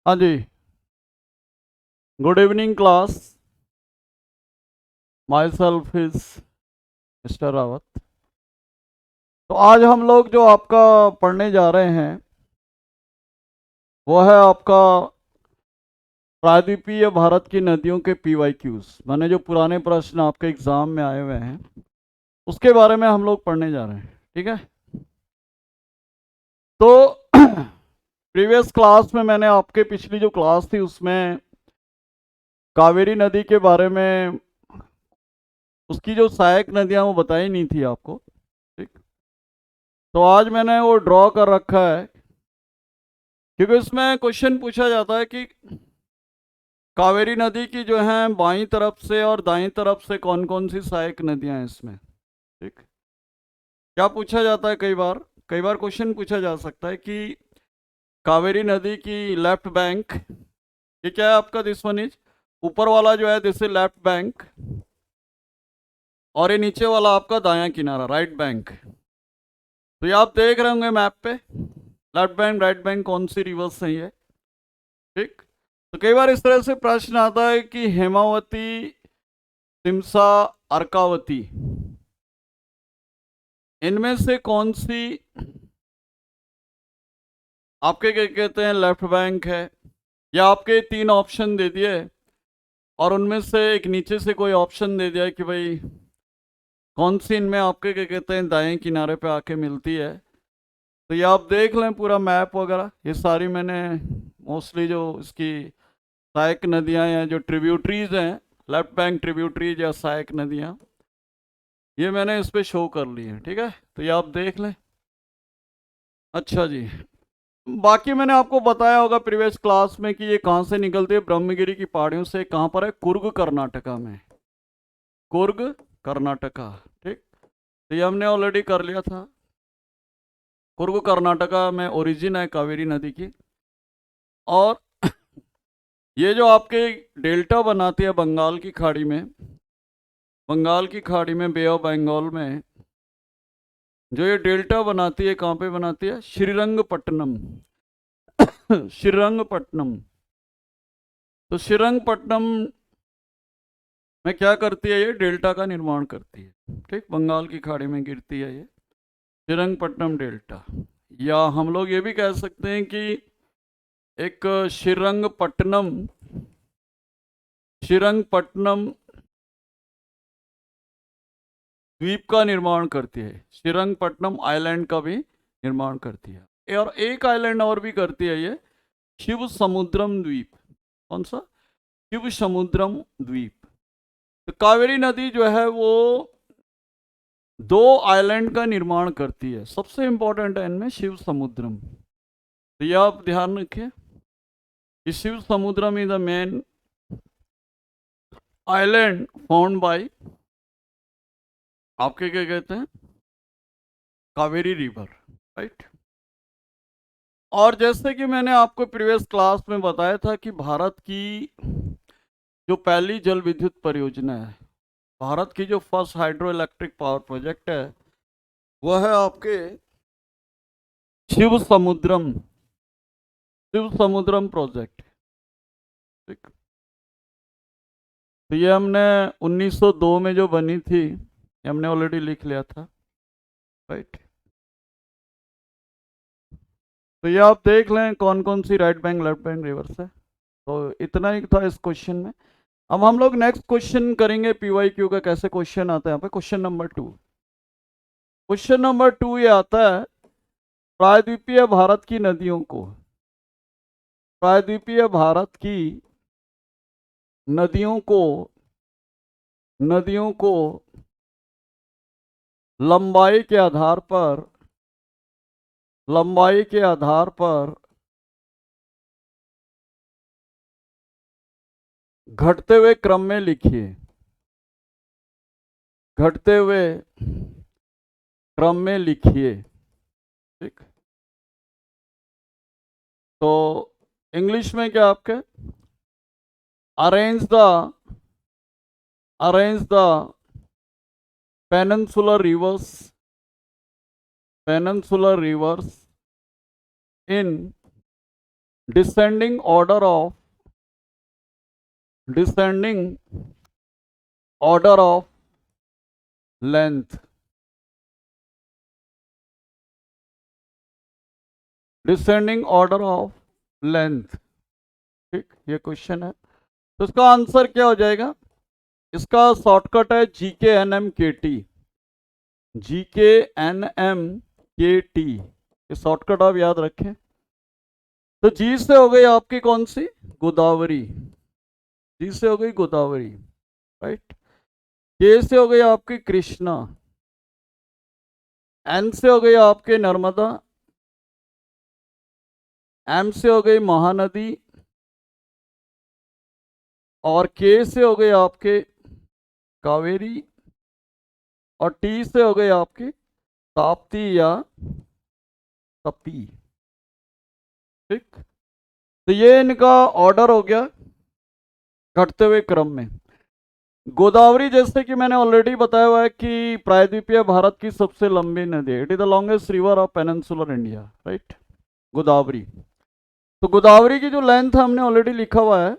हाँ जी। Good evening class. Myself is mister Rawat. तो आज हम लोग जो आपका पढ़ने जा रहे हैं वो है आपका प्रायद्वीपीय भारत की नदियों के PYQs, माने जो पुराने प्रश्न आपके एग्जाम में आए हुए हैं उसके बारे में हम लोग पढ़ने जा रहे हैं। ठीक है। तो प्रीवियस क्लास में मैंने आपके पिछली जो क्लास थी उसमें कावेरी नदी के बारे में, उसकी जो सहायक नदियां वो बताई नहीं थी आपको। ठीक। तो आज मैंने वो ड्रॉ कर रखा है क्योंकि उसमें क्वेश्चन पूछा जाता है कि कावेरी नदी की जो है बाईं तरफ से और दाईं तरफ से कौन कौन सी सहायक नदियां हैं इसमें। ठीक। क्या पूछा जाता है, कई बार क्वेश्चन पूछा जा सकता है कि कावेरी नदी की लेफ्ट बैंक, ये क्या है आपका, दिस वन इज ऊपर वाला जो है दिस इज लेफ्ट बैंक, और ये नीचे वाला आपका दायां किनारा राइट बैंक। तो ये आप देख रहे होंगे मैप पे, लेफ्ट बैंक राइट बैंक कौन सी रिवर्स है ये। ठीक। तो कई बार इस तरह से प्रश्न आता है कि हेमावती, तिमसा, अर्कावती, इनमें से कौन सी आपके क्या कहते हैं लेफ्ट बैंक है। या आपके तीन ऑप्शन दे दिए और उनमें से एक नीचे से कोई ऑप्शन दे दिया कि भाई कौन सी इनमें आपके क्या कहते हैं दाएं किनारे पे आके मिलती है। तो ये आप देख लें पूरा मैप वगैरह, ये सारी मैंने मोस्टली जो इसकी सहायक नदियां या जो ट्रिब्यूटरीज हैं, लेफ्ट बैंक ट्रिब्यूटरीज या सहायक नदियां, ये मैंने इस पे शो कर ली हैं। ठीक है। तो ये आप देख लें। अच्छा जी। बाकी मैंने आपको बताया होगा प्रीवियस क्लास में कि ये कहाँ से निकलती है, ब्रह्मगिरी की पहाड़ियों से। कहाँ पर है, कुर्ग कर्नाटका में, कुर्ग कर्नाटका। ठीक। तो ये हमने ऑलरेडी कर लिया था। कुर्ग कर्नाटका में ओरिजिन है कावेरी नदी की। और ये जो आपके डेल्टा बनाती है बंगाल की खाड़ी में, बंगाल की खाड़ी में बे ऑफ बंगाल में जो ये डेल्टा बनाती है, कहाँ पे बनाती है, श्रीरंगपट्टनम श्रीरंगपट्टनम। तो श्रीरंगपट्टनम में क्या करती है, ये डेल्टा का निर्माण करती है। ठीक। बंगाल की खाड़ी में गिरती है ये श्रीरंगपट्टनम डेल्टा। या हम लोग ये भी कह सकते हैं कि एक श्रीरंगपट्टनम, श्रीरंगपट्टनम द्वीप का निर्माण करती है, श्रीरंगपट्टनम आइलैंड का भी निर्माण करती है। और एक आइलैंड और भी करती है ये, शिव समुद्रम द्वीप। कौन सा, शिव समुद्रम द्वीप। तो कावेरी नदी जो है वो दो आइलैंड का निर्माण करती है, सबसे इंपॉर्टेंट है इनमें शिव समुद्रम। तो यह आप ध्यान रखिए कि Shivasamudram is the main island found by आपके क्या कहते हैं, कावेरी रिवर। राइट। और जैसे कि मैंने आपको प्रीवियस क्लास में बताया था कि भारत की जो पहली जल विद्युत परियोजना है, भारत की जो first hydro electric power project है, वह है आपके शिव समुद्रम, शिव समुद्रम प्रोजेक्ट। ठीक। तो ये हमने 1902 में जो बनी थी, ये हमने ऑलरेडी लिख लिया था। राइट। तो ये आप देख लें कौन कौन सी right bank left bank rivers है। तो इतना ही था इस क्वेश्चन में। अब हम लोग नेक्स्ट क्वेश्चन करेंगे PYQ का, कैसे क्वेश्चन आता है यहाँ पे। क्वेश्चन नंबर 2, क्वेश्चन नंबर 2 ये आता है, प्रायद्वीपीय भारत की नदियों को, प्रायद्वीपीय भारत की नदियों को, नदियों को लंबाई के आधार पर, लंबाई के आधार पर घटते हुए क्रम में लिखिए, घटते हुए क्रम में लिखिए। ठीक। तो इंग्लिश में क्या आपके, arrange the, arrange the peninsular reverse, peninsular reverse in descending order of length, descending order of length. ठीक, ये क्वेश्चन है। तो इसका आंसर क्या हो जाएगा? इसका शॉर्टकट है GKNM-KT, GKNM-KT, ये शॉर्टकट आप याद रखें। तो जी से हो गई आपकी कौन सी? गोदावरी। जी से हो गई गोदावरी, राइट। के से हो गई आपकी कृष्णा। एन से हो गई आपके नर्मदा। एम से हो गई महानदी। और के से हो गई आपके कावेरी। और टी से हो गई आपकी ताप्ती या तपी। ठीक, तो ये इनका ऑर्डर हो गया घटते हुए क्रम में। गोदावरी, जैसे कि मैंने ऑलरेडी बताया हुआ है कि प्रायद्वीपीय भारत की सबसे लंबी नदी है। It is the longest river of peninsular India, right, Godavari. तो गोदावरी की जो लेंथ है हमने ऑलरेडी लिखा हुआ है,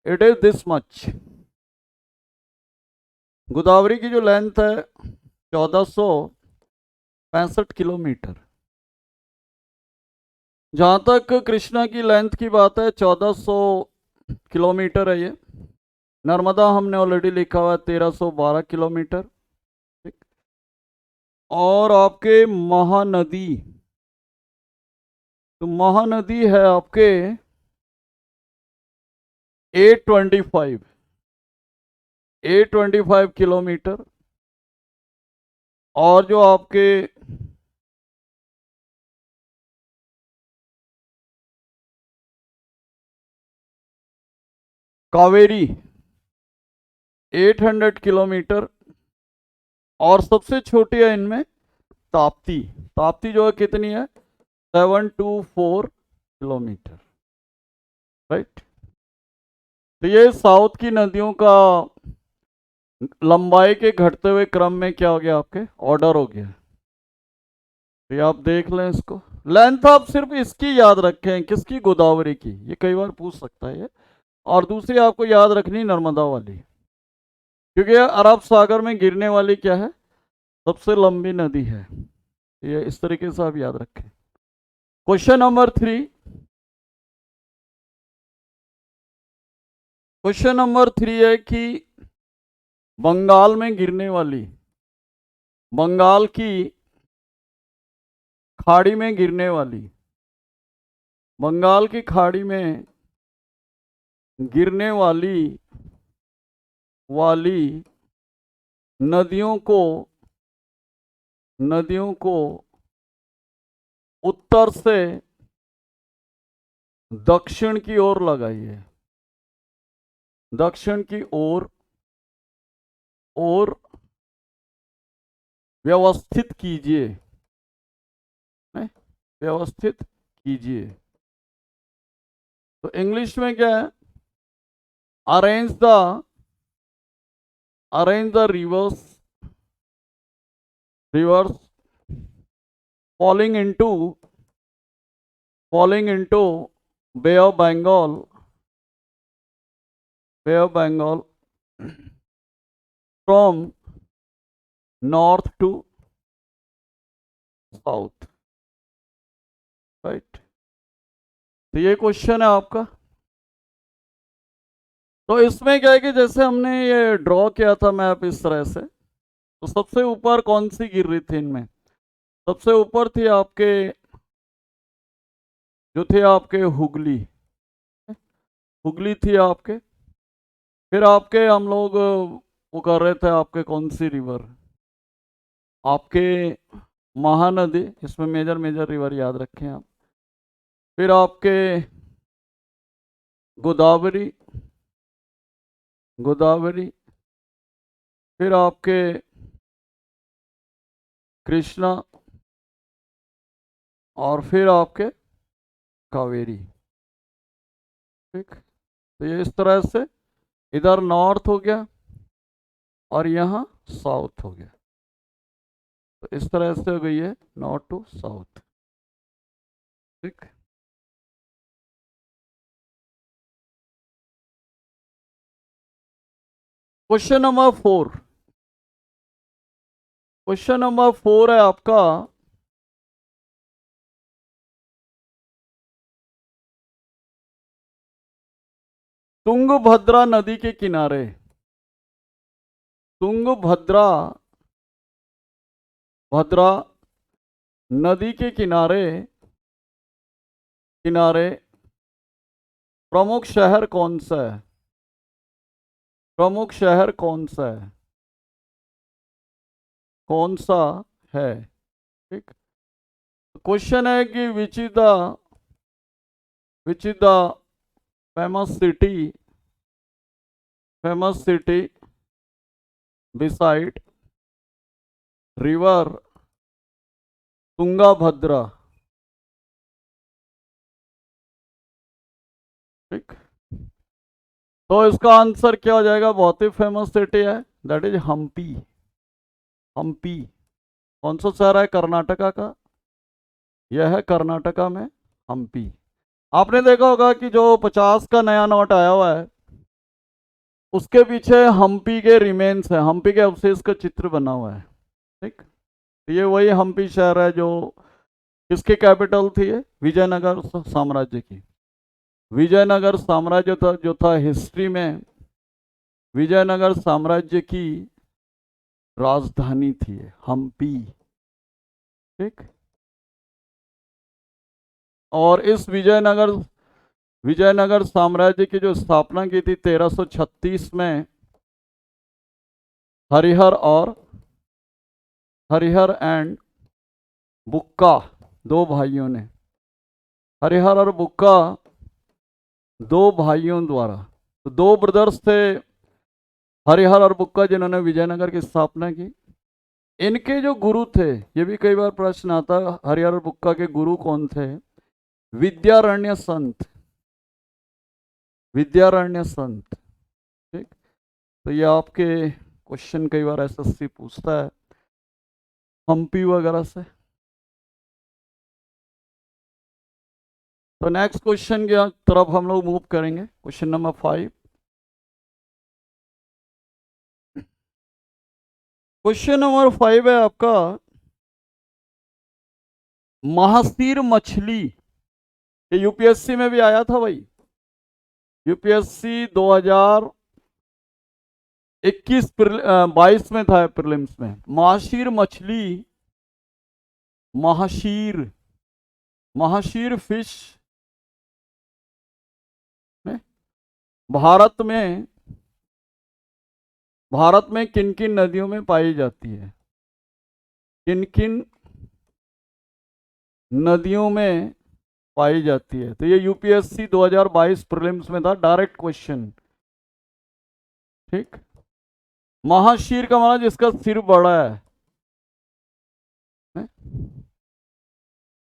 it is this much. Godavari की जो लेंथ है 1465 किलोमीटर। जहां तक कृष्णा की लेंथ की बात है 1400 किलोमीटर है ये। नर्मदा हमने ऑलरेडी लिखा हुआ है 1312 किलोमीटर। ठीक, और आपके महानदी, तो महानदी है आपके 825 किलोमीटर। और जो आपके कावेरी 800 किलोमीटर। और सबसे छोटी है इनमें ताप्ती। ताप्ती जो है कितनी है? 724 किलोमीटर, राइट। तो ये साउथ की नदियों का लंबाई के घटते हुए क्रम में क्या हो गया? आपके ऑर्डर हो गया। तो ये आप देख लें इसको। लेंथ आप सिर्फ इसकी याद रखें, किसकी? गोदावरी की। ये कई बार पूछ सकता है ये। और दूसरी आपको याद रखनी नर्मदा वाली, क्योंकि ये अरब सागर में गिरने वाली क्या है? सबसे लंबी नदी है। ये इस तरीके से आप याद रखें। Question number 3। क्वेश्चन नंबर 3 है कि बंगाल में गिरने वाली, बंगाल की खाड़ी में गिरने वाली, बंगाल की खाड़ी में गिरने वाली वाली नदियों को उत्तर से दक्षिण की ओर लगाइए। दक्षिण की ओर व्यवस्थित कीजिए। व्यवस्थित कीजिए। तो इंग्लिश में क्या है? Arrange the reverse falling into Bay of Bengal from north to south, right. तो ये क्वेश्चन है आपका। तो इसमें क्या है कि जैसे हमने ये ड्रॉ किया था मैप इस तरह से, तो सबसे ऊपर कौन सी गिर रही थी इनमें? सबसे ऊपर थी आपके, जो थे आपके हुगली। हुगली थी आपके। फिर आपके हम लोग वो कर रहे थे आपके कौन सी रिवर? आपके महानदी। इसमें मेजर मेजर रिवर याद रखें आप। फिर आपके गोदावरी, फिर आपके कृष्णा, और फिर आपके कावेरी। ठीक, तो ये इस तरह से इधर नॉर्थ हो गया और यहाँ साउथ हो गया। तो इस तरह से हो गई है नॉर्थ टू साउथ। ठीक। क्वेश्चन नंबर 4, क्वेश्चन नंबर 4 है आपका, तुंगभद्रा नदी के किनारे, तुंगभद्रा भद्रा नदी के किनारे किनारे प्रमुख शहर कौन सा है? प्रमुख शहर कौन सा है? कौन सा है? ठीक, क्वेश्चन है कि which is the famous city beside river Tungabhadra. ठीक, तो इसका आंसर क्या हो जाएगा? बहुत ही फेमस सिटी है, दैट इज हम्पी। हम्पी कौन सा शहर है? कर्नाटका का। यह है कर्नाटका में हम्पी। आपने देखा होगा कि जो 50 का नया नोट आया हुआ है उसके पीछे हम्पी के रिमेन्स है, हम्पी के अवशेष का चित्र बना हुआ है। ठीक, ये वही हम्पी शहर है जो किसकी कैपिटल थी? विजयनगर साम्राज्य की। विजयनगर साम्राज्य जो था हिस्ट्री में विजयनगर साम्राज्य की राजधानी थी हम्पी। ठीक, और इस विजयनगर साम्राज्य की जो स्थापना की थी 1336 में हरिहर एंड बुक्का दो भाइयों ने, हरिहर और बुक्का दो भाइयों द्वारा, तो दो ब्रदर्स थे हरिहर और बुक्का जिन्होंने विजयनगर की स्थापना की। इनके जो गुरु थे, ये भी कई बार प्रश्न आता है, हरिहर और बुक्का के गुरु कौन थे? विद्यारण्य संत। विद्यारण्य संत। ठीक, तो ये आपके क्वेश्चन कई बार एसएससी पूछता है हम्पी वगैरह से। तो नेक्स्ट क्वेश्चन की तरफ हम लोग मूव करेंगे, क्वेश्चन नंबर 5। क्वेश्चन नंबर 5 है आपका, महासीर मछली, ये यूपीएससी में भी आया था भाई, यूपीएससी 2021-22 में था प्रीलिम्स में। महाशीर मछली, महाशीर फिश भारत में किन किन नदियों में पाई जाती है? किन किन नदियों में पाई जाती है? तो ये यूपीएससी 2022 प्रीलिम्स में था, डायरेक्ट क्वेश्चन। ठीक, महाशीर का मतलब जिसका सिर बड़ा है।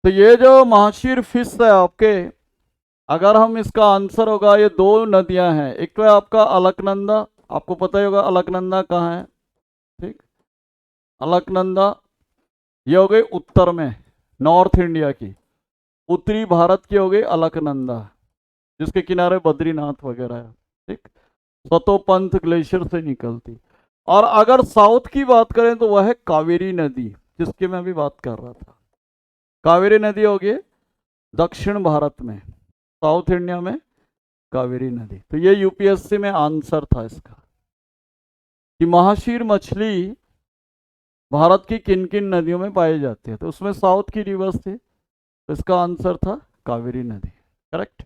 तो ये जो महाशीर फिश है आपके, अगर हम इसका आंसर होगा, ये दो नदियां हैं, एक तो है आपका अलकनंदा, आपको पता ही होगा अलकनंदा कहाँ है। ठीक, अलकनंदा ये हो गई उत्तर में, नॉर्थ इंडिया की, उत्तरी भारत की हो गई अलकनंदा, जिसके किनारे बद्रीनाथ वगैरह है। ठीक, स्वतोपंथ ग्लेशियर से निकलती। और अगर साउथ की बात करें तो वह है कावेरी नदी, जिसकी मैं अभी बात कर रहा था। कावेरी नदी होगी दक्षिण भारत में, साउथ इंडिया में कावेरी नदी। तो ये यूपीएससी में आंसर था इसका कि महाशीर मछली भारत की किन किन नदियों में पाई जाती है, तो उसमें साउथ की रिवर्स थी, तो इसका आंसर था कावेरी नदी। करेक्ट,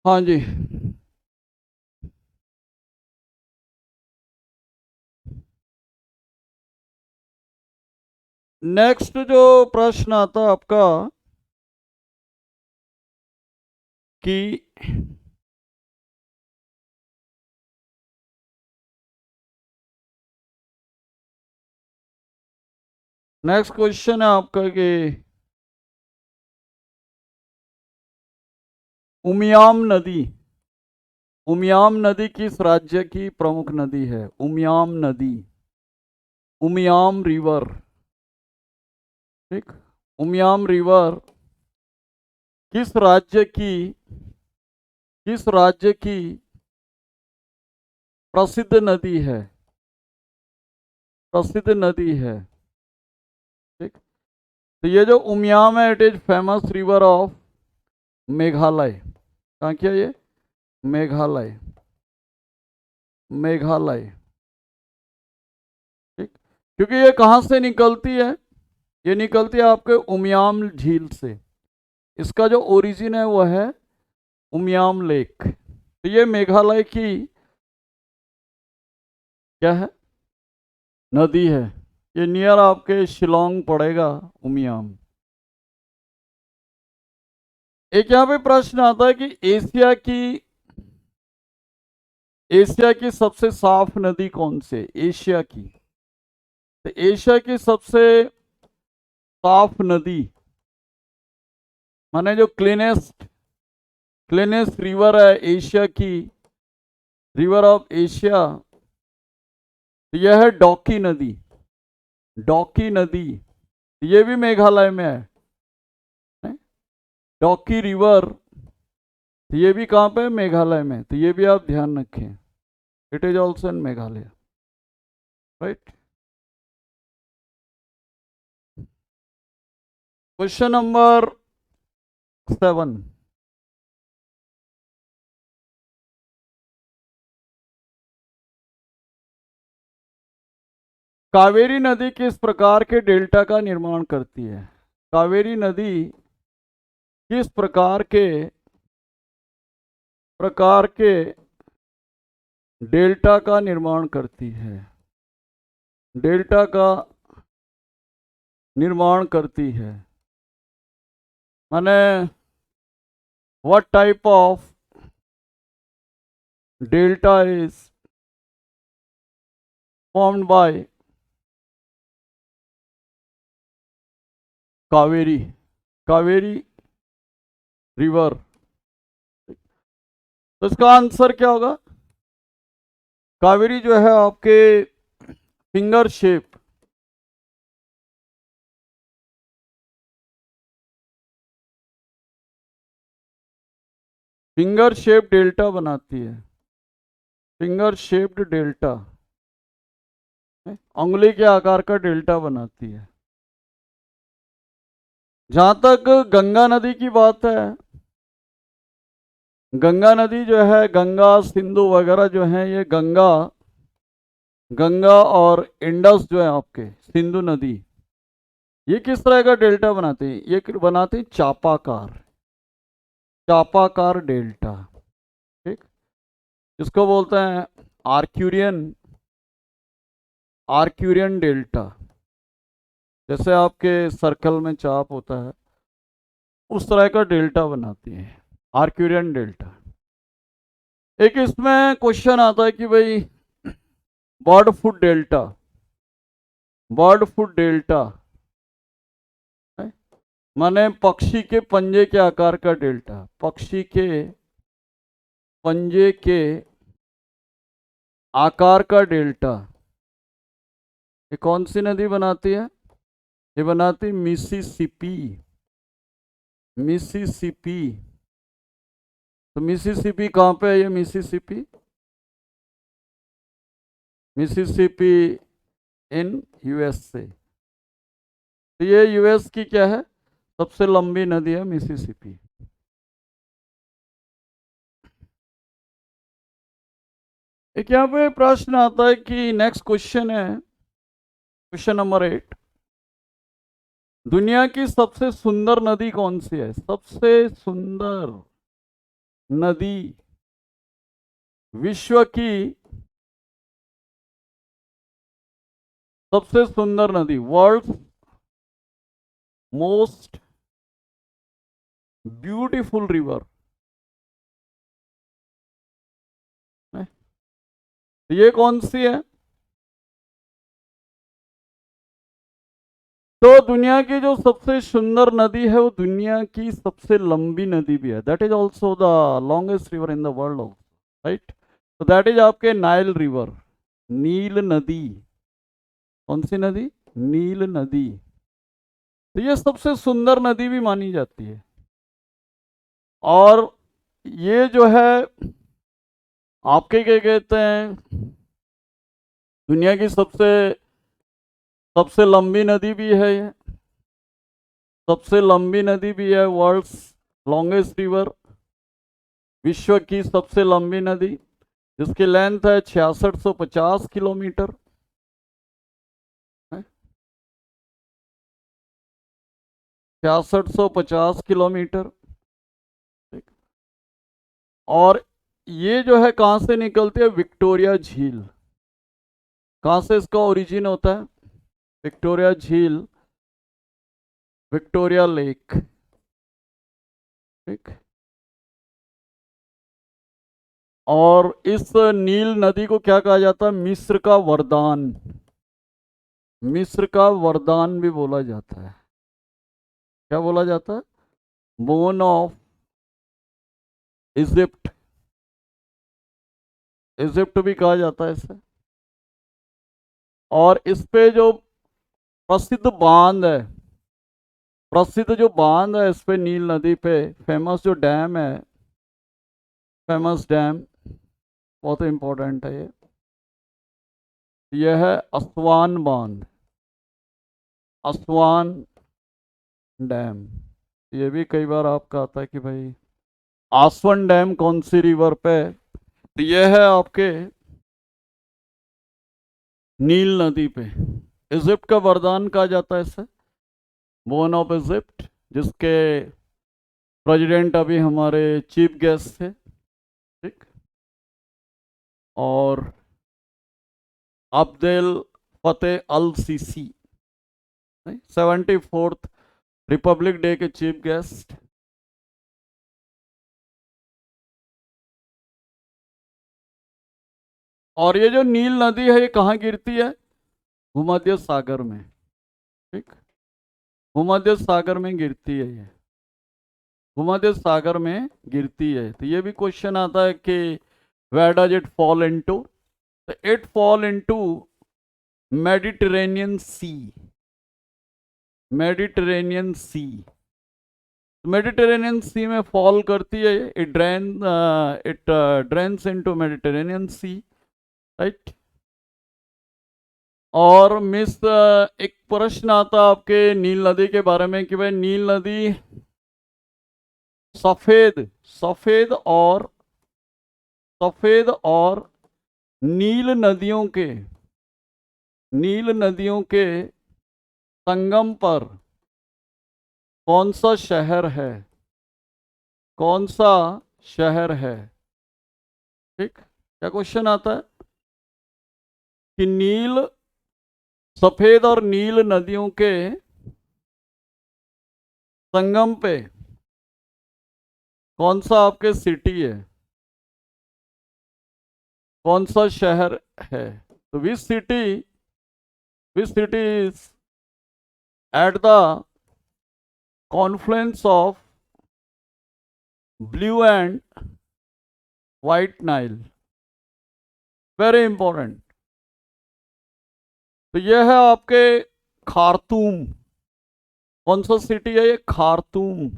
हाँ जी। नेक्स्ट जो प्रश्न आता है आपका कि नेक्स्ट क्वेश्चन है आपका कि उमियाम नदी किस राज्य की प्रमुख नदी है? उमियाम नदी, उमियाम रिवर। ठीक, उमियाम रिवर किस राज्य की प्रसिद्ध नदी है, प्रसिद्ध नदी है। ठीक, तो ये जो उमियाम है, it is famous river of Meghalaya. कहाँ क्या ये? मेघालय, मेघालय। ठीक, क्योंकि ये कहाँ से निकलती है? ये निकलती है आपके उमियाम झील से। इसका जो ओरिजिन है वो है उमियाम लेक। तो ये मेघालय की क्या है? नदी है। ये नियर आपके शिलोंग पड़ेगा, उमियाम। एक यहाँ पे प्रश्न आता है कि एशिया की सबसे साफ नदी कौन सी है? एशिया की, तो एशिया की सबसे साफ नदी माने जो क्लीनेस्ट रिवर है एशिया की, रिवर ऑफ एशिया, तो यह है डॉकी नदी। डॉकी नदी, ये भी मेघालय में है। डॉकी रिवर, तो ये भी कहाँ पे है? मेघालय में। तो ये भी आप ध्यान रखें, it is also in Meghalaya, right. Question number 7। Kaveri नदी किस प्रकार के डेल्टा का निर्माण करती है? कावेरी नदी किस प्रकार के डेल्टा का निर्माण करती है? डेल्टा का निर्माण करती है माने what type of delta is formed by Kaveri, Kaveri river. तो इसका आंसर क्या होगा? कावेरी जो है आपके finger shape, finger shape delta बनाती है। फिंगर शेप्ड डेल्टा, उंगली के आकार का डेल्टा बनाती है। जहां तक गंगा नदी की बात है, गंगा नदी जो है, गंगा सिंधु वगैरह जो है, ये गंगा और इंडस जो है आपके सिंधु नदी, ये किस तरह का डेल्टा बनाते हैं? ये बनाते हैं चापाकार, चापाकार डेल्टा। ठीक, इसको बोलते हैं आर्क्यूरियन, आर्क्यूरियन डेल्टा। जैसे आपके सर्कल में चाप होता है, उस तरह का डेल्टा बनाती है, आर्क्यूरियन डेल्टा। एक इसमें क्वेश्चन आता है कि भाई bird foot delta, bird foot delta माने पक्षी के पंजे के आकार का डेल्टा, पक्षी के पंजे के आकार का डेल्टा, ये कौन सी नदी बनाती है? ये बनाती मिसिसिपी, मिसिसिपी। तो मिसिसिपी कहाँ पे है? ये मिसिसिपी, मिसिसिपी इन यूएसए। तो ये यूएस की क्या है? सबसे लंबी नदी है मिसिसिपी। एक यहाँ पे प्रश्न आता है कि नेक्स्ट क्वेश्चन है, क्वेश्चन नंबर 8। दुनिया की सबसे सुंदर नदी कौन सी है? सबसे सुंदर नदी, विश्व की सबसे सुंदर नदी, वर्ल्ड मोस्ट ब्यूटीफुल रिवर, ये कौन सी है? तो दुनिया की जो सबसे सुंदर नदी है, वो दुनिया की सबसे लंबी नदी भी है। That is also the longest river in the world also, right. तो दैट इज आपके नाइल रिवर, नील नदी। कौन सी नदी? नील नदी। तो ये सबसे सुंदर नदी भी मानी जाती है। और ये जो है आपके क्या कहते हैं, दुनिया की सबसे सबसे लंबी नदी भी है ये, सबसे लंबी नदी भी है, वर्ल्ड्स लॉन्गेस्ट रिवर, विश्व की सबसे लंबी नदी, जिसकी लेंथ है 6650 किलोमीटर। 6650 किलोमीटर। और ये जो है कहाँ से निकलती है, विक्टोरिया झील। कहाँ से इसका ओरिजिन होता है, विक्टोरिया झील, विक्टोरिया लेक। ठीक। और इस नील नदी को क्या कहा जाता है, मिस्र का वरदान, मिस्र का वरदान भी बोला जाता है। क्या बोला जाता है, बोन ऑफ इजिप्ट, इजिप्ट भी कहा जाता है इसे। और इस पे जो प्रसिद्ध बांध है, प्रसिद्ध जो बांध है इस पे नील नदी पे, फेमस जो डैम है, फेमस डैम, बहुत इंपॉर्टेंट है ये, यह है असवान बांध, असवान डैम। ये भी कई बार आपका आता है कि भाई आसवन डैम कौन सी रिवर पे है, तो यह है आपके नील नदी पे। इजिप्ट का वरदान कहा जाता है इसे, बोन ऑफ इजिप्ट, जिसके प्रेसिडेंट अभी हमारे चीफ गेस्ट थे। ठीक। और अब्देल फतेह अल सीसी, 74th रिपब्लिक डे के चीफ गेस्ट। और ये जो नील नदी है ये कहाँ गिरती है, भूमध्य सागर में। ठीक, भूमध्य सागर में गिरती है ये, भूमध्य सागर में गिरती है। तो ये भी क्वेश्चन आता है कि where does it fall into, तो it fall into Mediterranean sea, Mediterranean sea, Mediterranean sea में फॉल करती है, it drains into Mediterranean sea. Right. और मिस एक प्रश्न आता आपके नील नदी के बारे में कि भाई नील नदी सफेद, सफेद और सफेद और नील नदियों के, नील नदियों के संगम पर कौन सा शहर है, कौन सा शहर है। ठीक, क्या क्वेश्चन आता है कि नील, सफेद और नील नदियों के संगम पे कौन सा आपके सिटी है, कौन सा शहर है। तो which city is at the Confluence of blue and white Nile, very important. तो यह है आपके खार्तूम, कौन सा सिटी है ये, खार्तूम,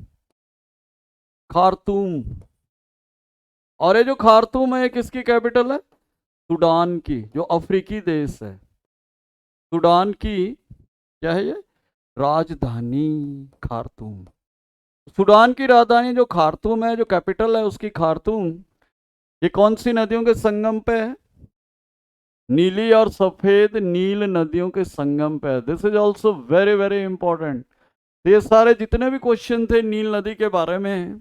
खार्तूम। और ये जो खार्तूम है ये किसकी कैपिटल है, सूडान की, जो अफ्रीकी देश है, सूडान की क्या है ये, राजधानी खार्तूम। सूडान की राजधानी जो खार्तूम है, जो कैपिटल है उसकी खार्तूम, ये कौन सी नदियों के संगम पे है, नीली और सफेद नील नदियों के संगम पे है। This is also very very important. ये सारे जितने भी क्वेश्चन थे नील नदी के बारे में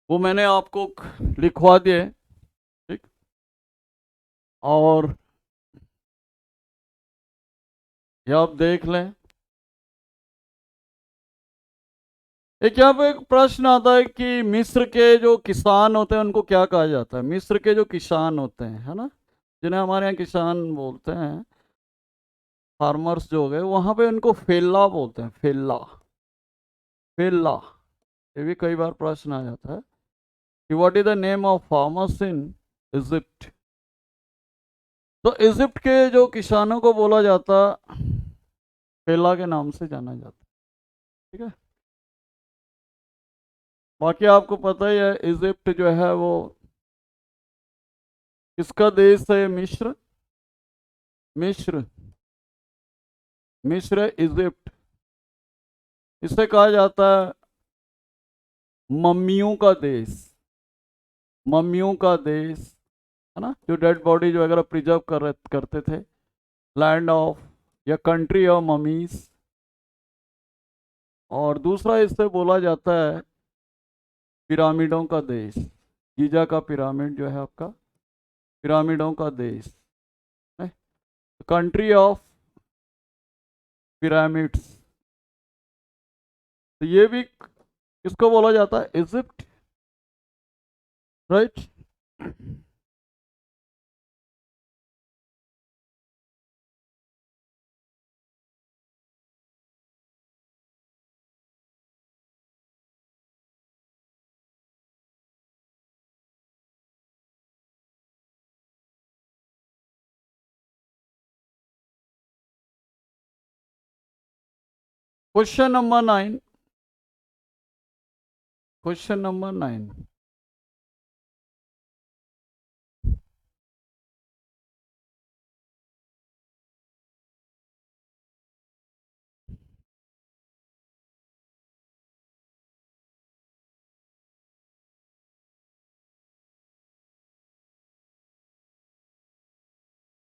वो मैंने आपको लिखवा दिए। ठीक। और ये आप देख लें। एक यहाँ पे एक प्रश्न आता है कि मिस्र के जो किसान होते हैं उनको क्या कहा जाता है, मिस्र के जो किसान होते हैं, है ना, जिन्हें हमारे यहाँ किसान बोलते हैं, फार्मर्स जो हो गए, वहां पे उनको फेल्ला बोलते हैं, फेल्ला, फेल्ला। ये भी कई बार प्रश्न आ जाता है कि what is the name of farmers in Egypt. तो इजिप्ट के जो किसानों को बोला जाता, फेल्ला के नाम से जाना जाता। ठीक है। बाकी आपको पता ही है इजिप्ट जो है वो किसका देश है मिस्र? मिस्र, मिस्र इजिप्ट। इसे कहा जाता है मम्मियों का देश, मम्मियों का देश, है ना, जो डेड बॉडीज वगैरह प्रिजर्व करते थे। लैंड ऑफ या कंट्री ऑफ ममीज। और दूसरा इससे बोला जाता है पिरामिडों का देश। गीजा का पिरामिड जो है आपका, पिरामिडों का देश, कंट्री ऑफ पिरामिड्स। तो ये भी किसको बोला जाता है? Egypt, right. Question number 9, question number 9।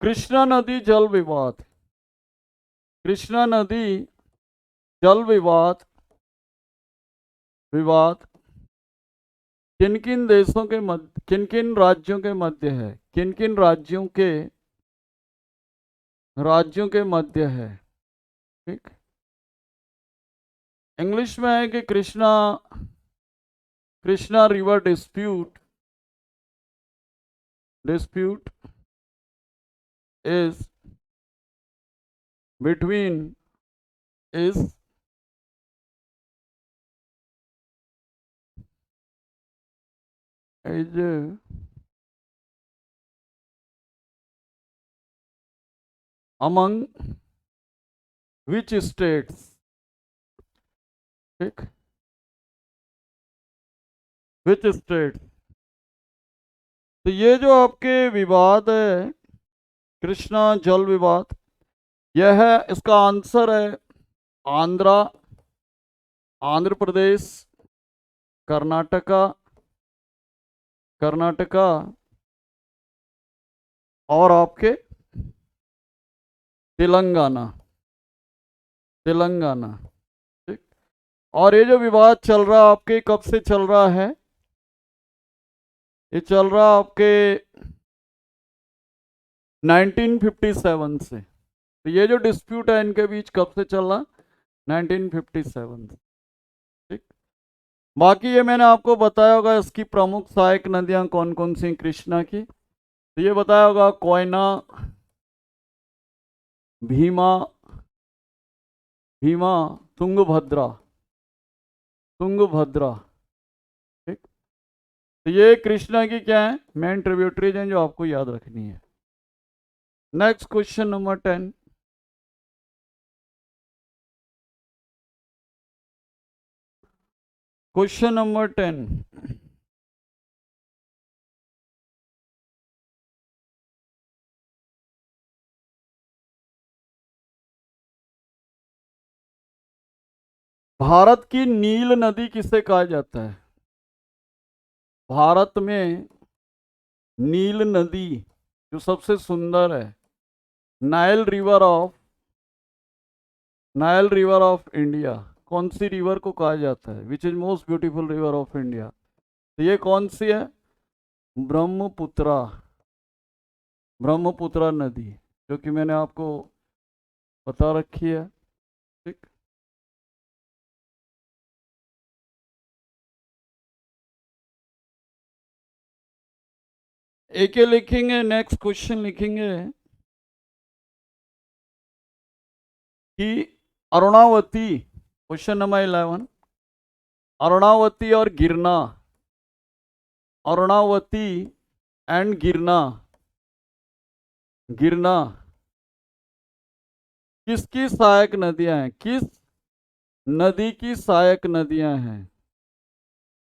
Krishna नदी जल विवाद, कृष्णा नदी जल विवाद, विवाद किन किन देशों के मध्य, किन किन राज्यों के मध्य है? किन किन राज्यों के मध्य है? ठीक। इंग्लिश में है कि Krishna, Krishna river dispute, dispute is between, is is among which states? ठीक, विच स्टेट्स। तो ये जो आपके विवाद है, कृष्णा जल विवाद, यह है, इसका आंसर है आंध्रा, आंध्र प्रदेश, कर्नाटका, कर्नाटका, और आपके तेलंगाना, तेलंगाना। ठीक। और ये जो विवाद चल रहा आपके कब से चल रहा है? ये चल रहा आपके 1957 से। तो ये जो डिस्प्यूट है इनके बीच कब से चल रहा? 1957 से। ठीक। बाकी ये मैंने आपको बताया होगा इसकी प्रमुख सहायक नदियां कौन कौन सी कृष्णा की। तो ये बताया होगा कोयना, भीमा, भीमा, तुंगभद्रा, तुंगभद्रा। ठीक। तो ये कृष्णा की क्या है? मेन ट्रिब्यूटरीज हैं जो आपको याद रखनी है। Next question number 10। Question number 10। Bharat की नील नदी किसे कहा जाता है? भारत में नील नदी जो सबसे सुंदर है, Nile river of, Nile river of India, कौन सी रिवर को कहा जाता है? Which is most beautiful river of India? तो ये कौन सी है? ब्रह्मपुत्रा, ब्रह्मपुत्रा नदी, जो कि मैंने आपको बता रखी है। ठीक। एक ये लिखेंगे, नेक्स्ट क्वेश्चन लिखेंगे कि अरुणावती, क्वेश्चन नंबर 11, अरुणावती और गिरना, अरुणावती एंड गिरना, गिरना किसकी सहायक नदियां हैं? किस नदी की सहायक नदियां हैं?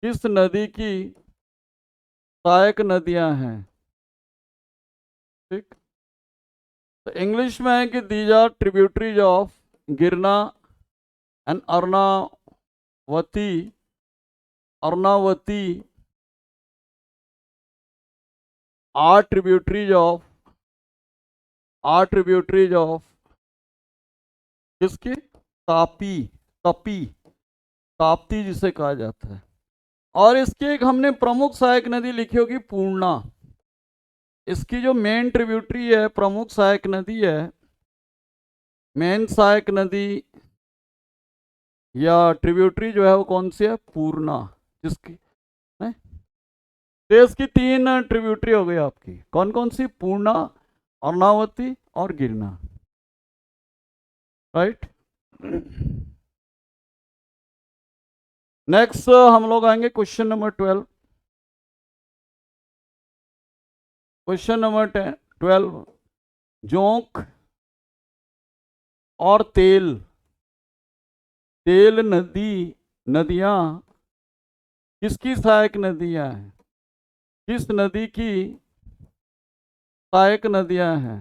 किस नदी की सहायक नदियां हैं? ठीक। तो इंग्लिश में है कि दीज आर ट्रिब्यूटरीज ऑफ गिरना एंड अर्णावती। अर्णावती आर ट्रिब्यूटरीज ऑफ किसकी? तापी, तपी, ताप्ती जिसे कहा जाता है। और इसकी एक हमने प्रमुख सहायक नदी लिखी होगी पूर्णा। इसकी जो मेन ट्रिब्यूटरी है, प्रमुख सहायक नदी है, मेन सहायक नदी या ट्रिब्यूटरी जो है वो कौन सी है? पूर्णा। जिसकी है? तो इसकी 3 ट्रिब्यूटरी हो गई आपकी, कौन कौन सी? पूर्णा, अर्णावती और गिरना। राइट। नेक्स्ट हम लोग आएंगे क्वेश्चन नंबर 12। क्वेश्चन नंबर 12, जोंक और तेल, तेल नदी, नदियां किसकी सहायक नदियां हैं? किस नदी की सहायक नदियां हैं?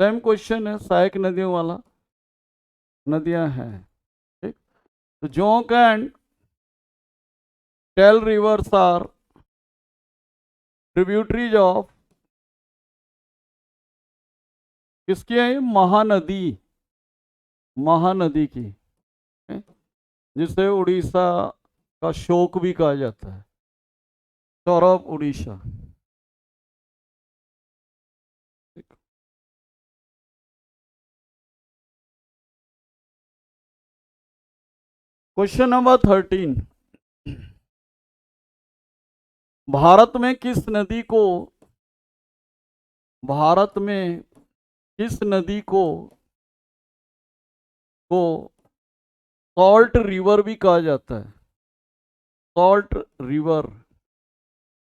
सेम क्वेश्चन है, सहायक नदियों वाला, नदियां हैं। ठीक। तो Jonk and Tel rivers are tributaries of किसकी है? ये महानदी, महानदी की है? जिसे उड़ीसा का शोक भी कहा जाता है, सौरभ उड़ीसा। क्वेश्चन नंबर 13, भारत में किस नदी को, भारत में किस नदी को सॉल्ट रिवर भी कहा जाता है? सॉल्ट रिवर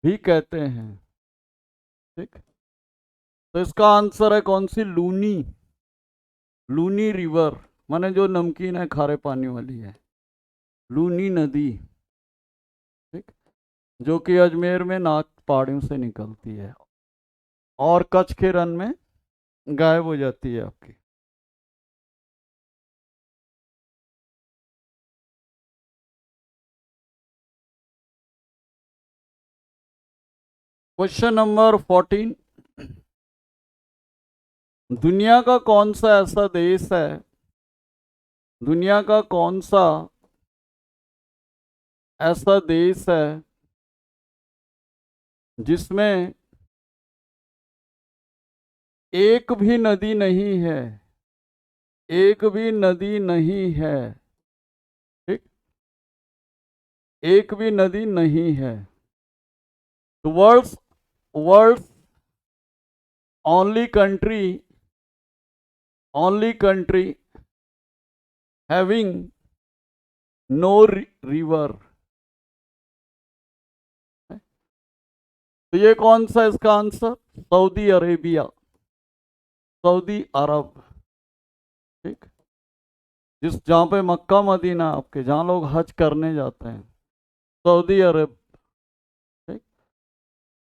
भी कहते हैं। ठीक। तो इसका आंसर है कौन सी? लूनी, लूनी रिवर, माने जो नमकीन है, खारे पानी वाली है, लूनी नदी। ठीक। जो कि अजमेर में नाग पहाड़ियों से निकलती है और कच्छ के रन में गायब हो जाती है आपकी। क्वेश्चन नंबर 14, दुनिया का कौन सा ऐसा देश है, दुनिया का कौन सा ऐसा देश है जिसमें एक भी नदी नहीं है, एक भी नदी नहीं है? ठीक। एक भी नदी नहीं है। तो world's only country having no river. तो ये कौन सा इसका आंसर? सऊदी अरेबिया, सऊदी अरब। ठीक। जहाँ पे मक्का मदीना आपके, जहाँ लोग हज करने जाते हैं, सऊदी अरब। ठीक।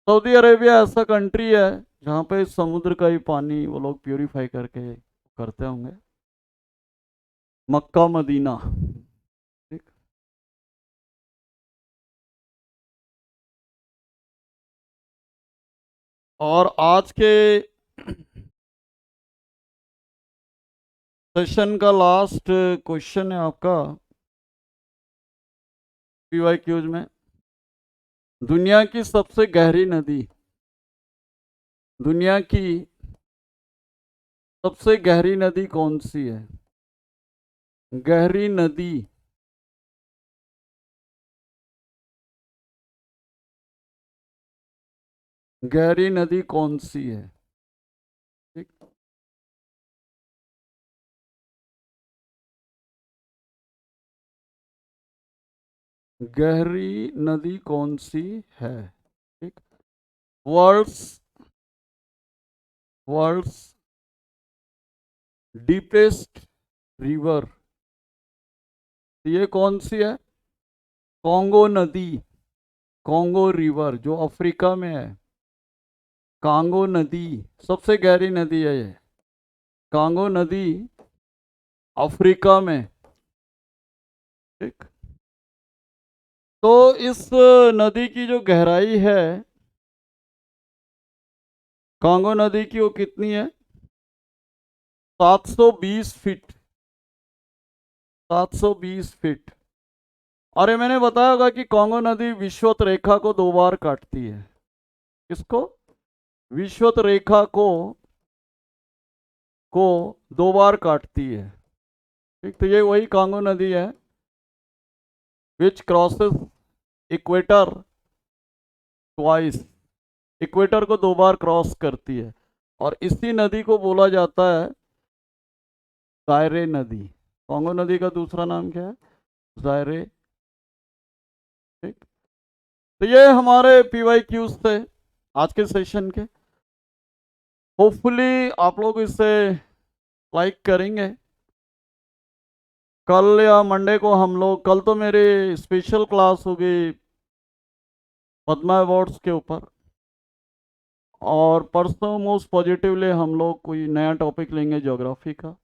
सऊदी अरेबिया ऐसा कंट्री है जहाँ पे समुद्र का ही पानी वो लोग प्यूरिफाई करके करते होंगे, मक्का मदीना। ठीक। और आज के सेशन का लास्ट क्वेश्चन है आपका पीवाईक्यूज में, दुनिया की सबसे गहरी नदी, दुनिया की सबसे गहरी नदी कौन सी है? गहरी नदी, गहरी नदी कौन सी है? ठीक। गहरी नदी कौन सी है? ठीक। वर्ल्ड्स वर्ल्ड्स डीपेस्ट रिवर, ये कौन सी है? कॉन्गो नदी, कॉन्गो रिवर जो अफ्रीका में है, कांगो नदी सबसे गहरी नदी है ये। कांगो नदी अफ्रीका में। ठीक। तो इस नदी की जो गहराई है, कांगो नदी की, वो कितनी है? 720 फीट। 720 फीट। और ये मैंने बताया होगा कि कांगो नदी विषुवत रेखा को 2 बार काटती है। किसको? विषुवत रेखा को 2 बार काटती है। ठीक। तो ये वही कांगो नदी है विच क्रॉसेस इक्वेटर ट्वाइस। इक्वेटर को 2 बार क्रॉस करती है। और इसी नदी को बोला जाता है जायरे नदी। कांगो नदी का दूसरा नाम क्या है? जायरे। ठीक। तो ये हमारे पीवाई क्यूज थे आज के सेशन के। होपफुली आप लोग इसे लाइक करेंगे। कल या मंडे को हम लोग, कल तो मेरी स्पेशल क्लास होगी पद्मा अवार्ड्स के ऊपर, और परसों मोस्ट पॉजिटिवली हम लोग कोई नया टॉपिक लेंगे ज्योग्राफी का।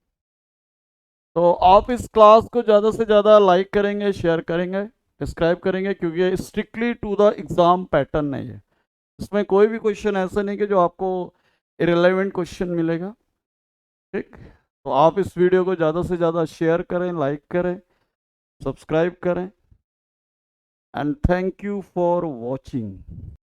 तो आप इस क्लास को ज़्यादा से ज़्यादा लाइक करेंगे, शेयर करेंगे, सब्सक्राइब करेंगे, क्योंकि ये strictly to the exam pattern है। ये इसमें कोई भी क्वेश्चन ऐसा नहीं कि जो आपको इरेलेवेंट क्वेश्चन मिलेगा। ठीक। तो आप इस वीडियो को ज़्यादा से ज़्यादा शेयर करें, लाइक करें, सब्सक्राइब करें, and thank you for watching.